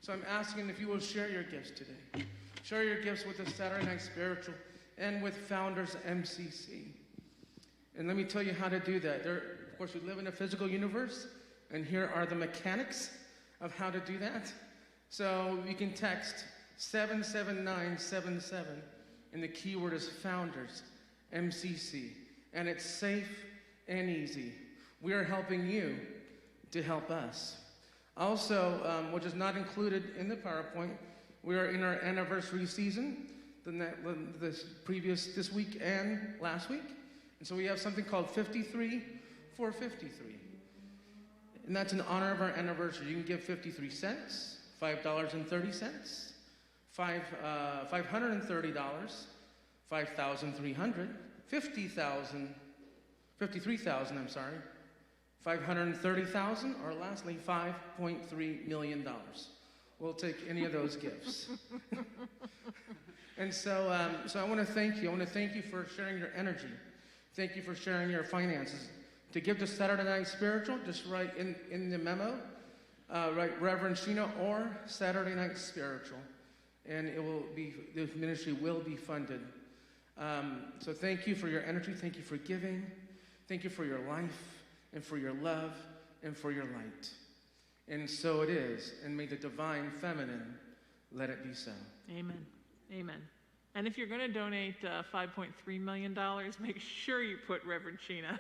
So I'm asking if you will share your gifts today. Share your gifts with the Saturday Night Spiritual and with Founders MCC. And let me tell you how to do that. Of course, we live in a physical universe, and here are the mechanics of how to do that. So you can text 77977, and the keyword is Founders MCC. And it's safe and easy. We are helping you to help us. Also, which is not included in the PowerPoint, we are in our anniversary season, this week and last week. And so we have something called 53 for 53. And that's in honor of our anniversary. You can give 53 cents, $5.30, $530, $5,300, $53,000, I'm sorry, $530,000, or lastly, $5.3 million. We'll take any of those gifts. And so I want to thank you. I want to thank you for sharing your energy. Thank you for sharing your finances. To give to Saturday Night Spiritual, just write in the memo, write Reverend Sheena or Saturday Night Spiritual, and the ministry will be funded. So thank you for your energy. Thank you for giving. Thank you for your life and for your love and for your light. And so it is. And may the divine feminine let it be so. Amen. Amen. And if you're going to donate $5.3 million, make sure you put Reverend Sheena.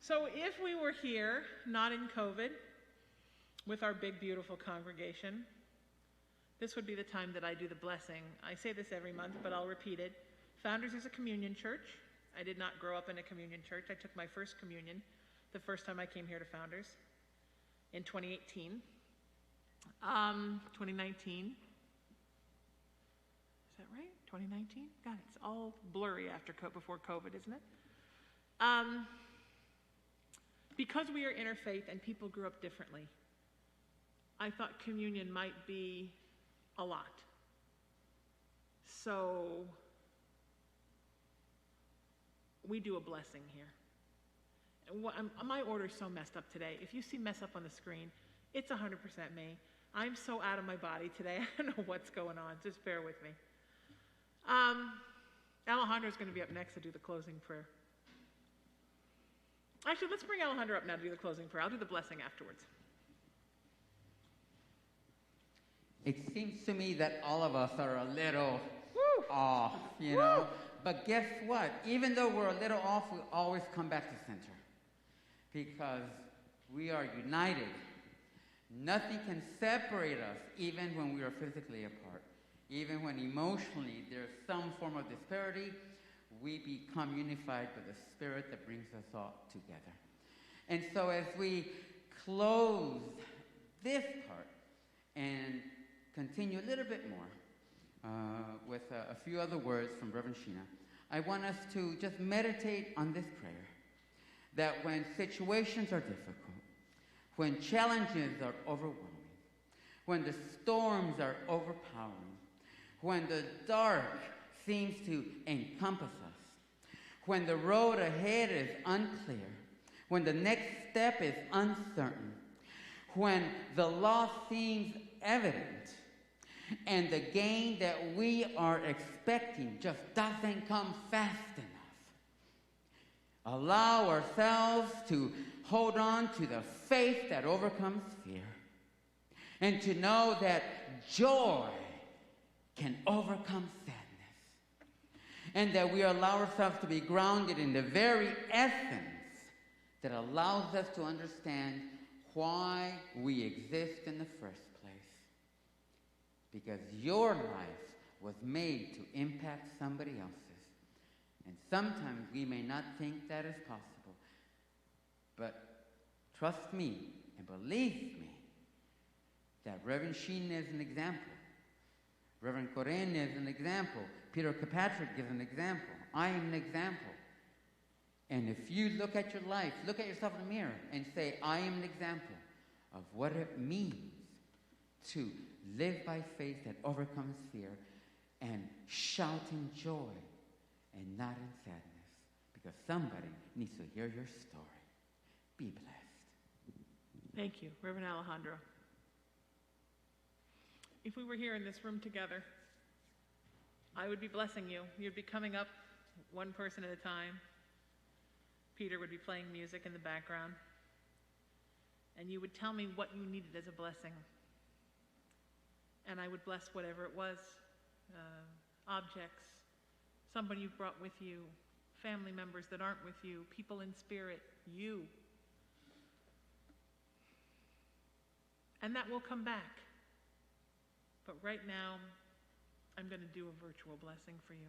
So if we were here, not in COVID, with our big, beautiful congregation, this would be the time that I do the blessing. I say this every month, but I'll repeat it. Founders is a communion church. I did not grow up in a communion church. I took my first communion the first time I came here to Founders in 2018. 2019. Is that right? 2019? God, it's all blurry before COVID, isn't it? Because we are interfaith and people grew up differently, I thought communion might be a lot. So we do a blessing here. My order's so messed up today. If you see mess up on the screen, it's 100% me. I'm so out of my body today. I don't know what's going on. Just bear with me. Alejandro's going to be up next to do the closing prayer. Actually, let's bring Alejandro up now to do the closing prayer. I'll do the blessing afterwards. It seems to me that all of us are a little off, you know. But guess what? Even though we're a little off, we always come back to center because we are united. Nothing can separate us, even when we are physically apart. Even when emotionally there's some form of disparity, we become unified by the Spirit that brings us all together. And so as we close this part and continue a little bit more with a few other words from Reverend Sheena, I want us to just meditate on this prayer, that when situations are difficult, when challenges are overwhelming, when the storms are overpowering, when the dark seems to encompass us, when the road ahead is unclear, when the next step is uncertain, when the loss seems evident, and the gain that we are expecting just doesn't come fast enough, allow ourselves to hold on to the faith that overcomes fear, and to know that joy can overcome sadness, and that we allow ourselves to be grounded in the very essence that allows us to understand why we exist in the first place. Because your life was made to impact somebody else's. And sometimes we may not think that is possible. But trust me and believe me that Reverend Sheen is an example. Reverend Carina is an example. Peter Kirkpatrick is an example. I am an example. And if you look at your life, look at yourself in the mirror and say, I am an example of what it means to live by faith that overcomes fear and shout in joy and not in sadness, because somebody needs to hear your story. Be blessed. Thank you, Reverend Alejandro. If we were here in this room together, I would be blessing you. You'd be coming up one person at a time. Peter would be playing music in the background. And you would tell me what you needed as a blessing. And I would bless whatever it was. Objects, somebody you've brought with you, family members that aren't with you, people in spirit, you. And that will come back. But right now, I'm going to do a virtual blessing for you.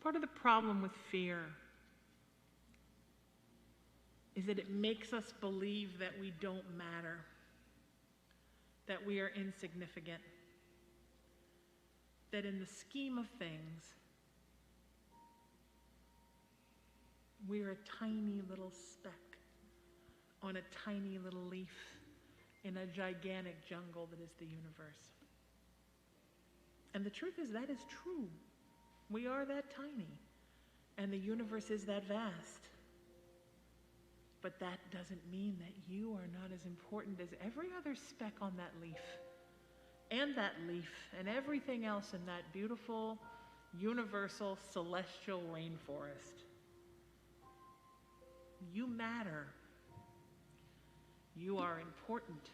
Part of the problem with fear is that it makes us believe that we don't matter, that we are insignificant, that in the scheme of things, we are a tiny little speck on a tiny little leaf in a gigantic jungle that is the universe. And the truth is, that is true. We are that tiny, and the universe is that vast. But that doesn't mean that you are not as important as every other speck on that leaf, and everything else in that beautiful, universal, celestial rainforest. You matter. You are important.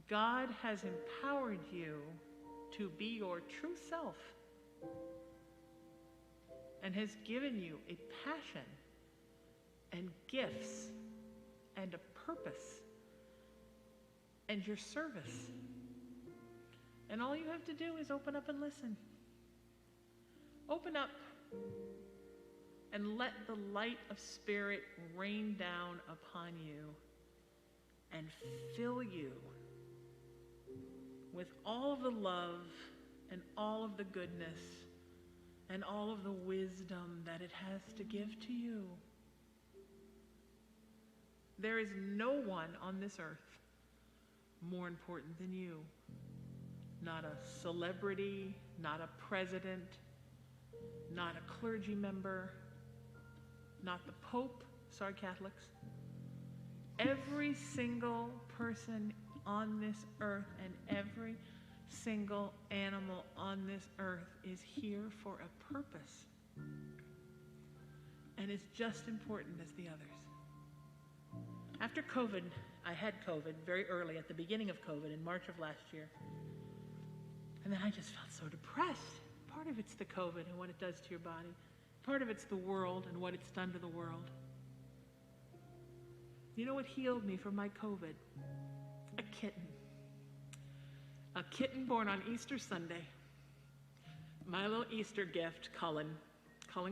God has empowered you to be your true self and has given you a passion and gifts and a purpose and your service. And all you have to do is open up and listen. Open up and let the light of Spirit rain down upon you and fill you with all of the love and all of the goodness and all of the wisdom that it has to give to you. There is no one on this earth more important than you. Not a celebrity, not a president, not a clergy member, not the Pope, sorry Catholics. Every single person on this earth and every single animal on this earth is here for a purpose and is just important as the others. After COVID, I had COVID very early at the beginning of COVID in March of last year. And then I just felt so depressed. Part of it's the COVID and what it does to your body. Part of it's the world and what it's done to the world. You know what healed me from my COVID? A kitten. A kitten born on Easter Sunday. My little Easter gift, Cullen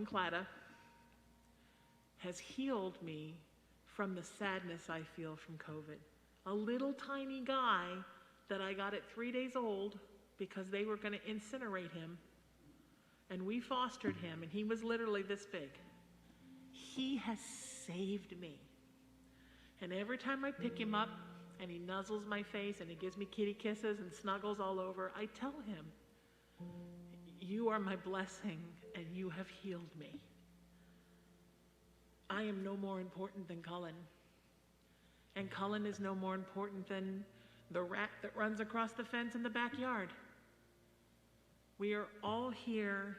Clatta, has healed me from the sadness I feel from COVID. A little tiny guy that I got at 3 days old because they were going to incinerate him. And we fostered him, and he was literally this big. He has saved me. And every time I pick him up, and he nuzzles my face, and he gives me kitty kisses and snuggles all over, I tell him, you are my blessing, and you have healed me. I am no more important than Cullen. And Cullen is no more important than the rat that runs across the fence in the backyard. We are all here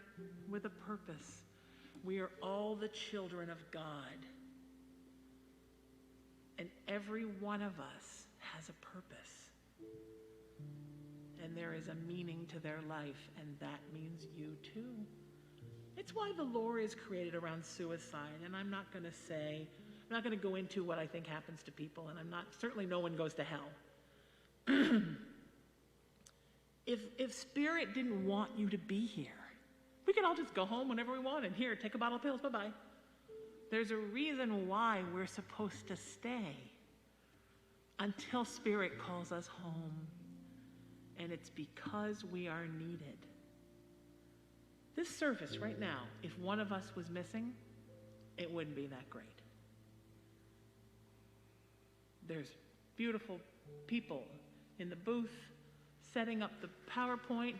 with a purpose. We are all the children of God. And every one of us has a purpose. And there is a meaning to their life, and that means you too. It's why the lore is created around suicide, and I'm not going to go into what I think happens to people, and certainly no one goes to hell. If Spirit didn't want you to be here, we could all just go home whenever we want and here, take a bottle of pills, bye-bye. There's a reason why we're supposed to stay until Spirit calls us home, and it's because we are needed. This service right now, if one of us was missing, it wouldn't be that great. There's beautiful people in the booth setting up the PowerPoint.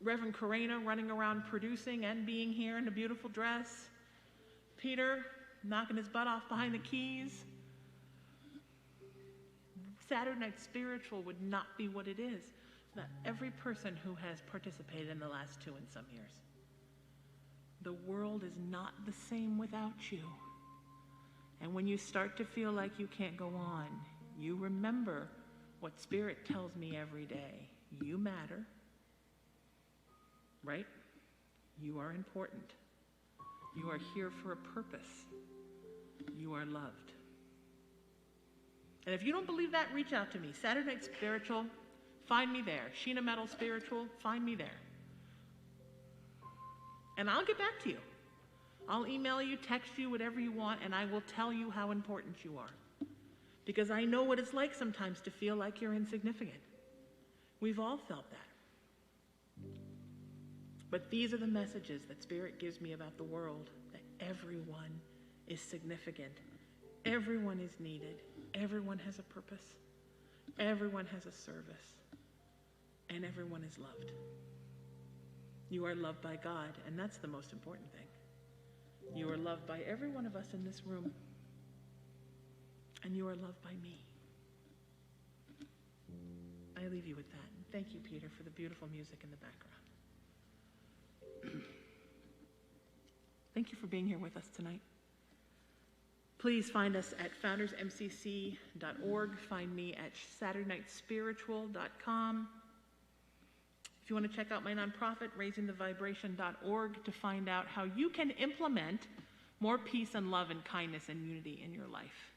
Reverend Carina running around producing and being here in a beautiful dress. Peter knocking his butt off behind the keys. Saturday Night Spiritual would not be what it is. Not every person who has participated in the last 2 and some years. The world is not the same without you. And when you start to feel like you can't go on, you remember what Spirit tells me every day. You matter, right? You are important. You are here for a purpose. You are loved. And if you don't believe that, reach out to me. Saturday Night Spiritual, find me there. Sheena Metal Spiritual, find me there. And I'll get back to you. I'll email you, text you, whatever you want, and I will tell you how important you are. Because I know what it's like sometimes to feel like you're insignificant. We've all felt that. But these are the messages that Spirit gives me about the world, that everyone is significant. Everyone is needed. Everyone has a purpose. Everyone has a service. And everyone is loved. You are loved by God, and that's the most important thing. You are loved by every one of us in this room. And you are loved by me. I leave you with that. And thank you, Peter, for the beautiful music in the background. Thank you for being here with us tonight. Please find us at foundersmcc.org. Find me at SaturdayNightSpiritual.com. If you want to check out my nonprofit, raisingthevibration.org, to find out how you can implement more peace and love and kindness and unity in your life.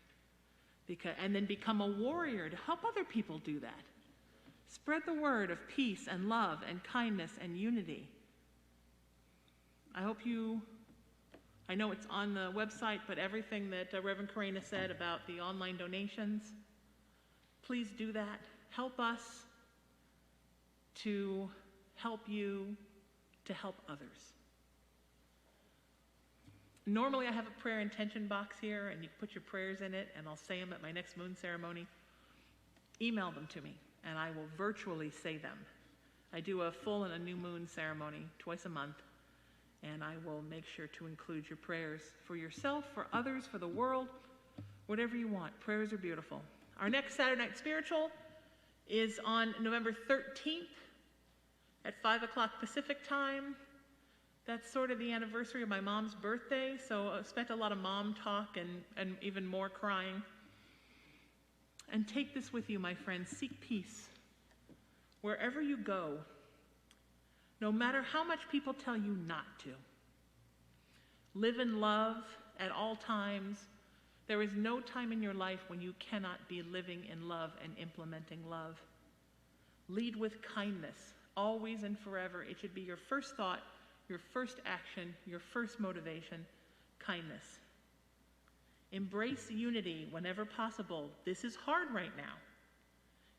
And then become a warrior to help other people do that. Spread the word of peace and love and kindness and unity. I know it's on the website, but everything that Reverend Carina said about the online donations, please do that. Help us to help you to help others. Normally I have a prayer intention box here, and you can put your prayers in it, and I'll say them at my next moon ceremony. Email them to me, and I will virtually say them. I do a full and a new moon ceremony twice a month, and I will make sure to include your prayers for yourself, for others, for the world, whatever you want. Prayers are beautiful. Our next Saturday Night Spiritual is on November 13th at 5 o'clock Pacific time. That's sort of the anniversary of my mom's birthday, so I spent a lot of mom talk and even more crying. And take this with you, my friends. Seek peace. Wherever you go, no matter how much people tell you not to. Live in love at all times. There is no time in your life when you cannot be living in love and implementing love. Lead with kindness, always and forever. It should be your first thought, your first action, your first motivation, kindness. Embrace unity whenever possible. This is hard right now.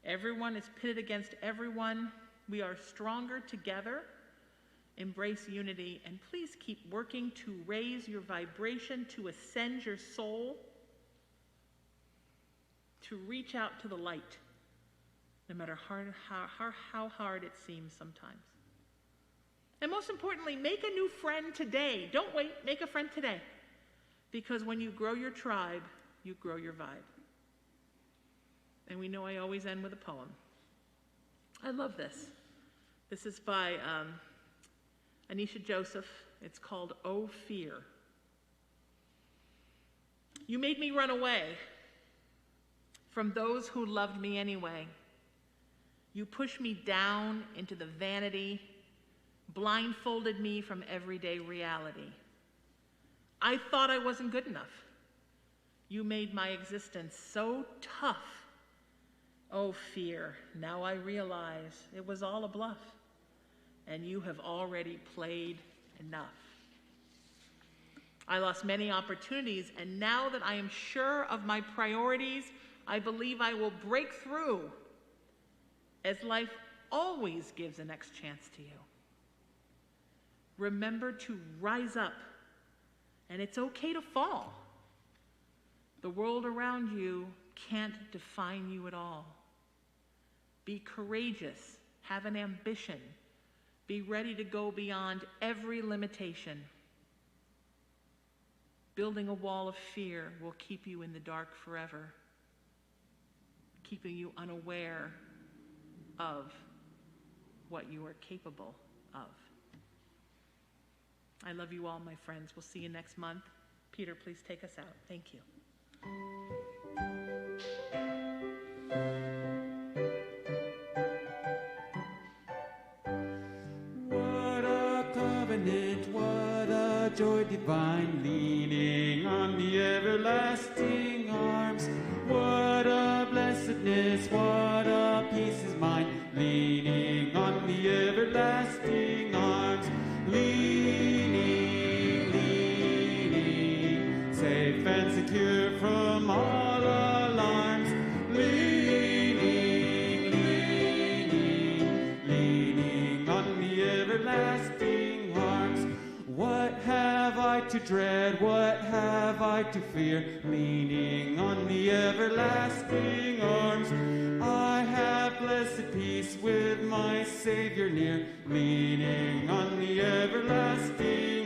Everyone is pitted against everyone. We are stronger together. Embrace unity, and please keep working to raise your vibration, to ascend your soul, to reach out to the light, no matter how hard it seems sometimes. And most importantly, make a new friend today. Don't wait, make a friend today. Because when you grow your tribe, you grow your vibe. And we know I always end with a poem. I love this. This is by Anisha Joseph. It's called "Oh Fear." You made me run away from those who loved me anyway. You pushed me down into the vanity, blindfolded me from everyday reality. I thought I wasn't good enough. You made my existence so tough. Oh, fear, now I realize it was all a bluff, and you have already played enough. I lost many opportunities, and now that I am sure of my priorities, I believe I will break through, as life always gives a next chance to you. Remember to rise up, and it's okay to fall. The world around you can't define you at all. Be courageous, have an ambition, be ready to go beyond every limitation. Building a wall of fear will keep you in the dark forever, keeping you unaware of what you are capable of. I love you all, my friends. We'll see you next month. Peter, please take us out. Thank you. What a covenant, what a joy divine, leaning on the everlasting arms. What a blessedness, what a peace is mine, leaning on the everlasting arms. Leaning, leaning. everlasting arms. What have I to dread? What have I to fear? Leaning on the everlasting arms. I have blessed peace with my Savior near. Leaning on the everlasting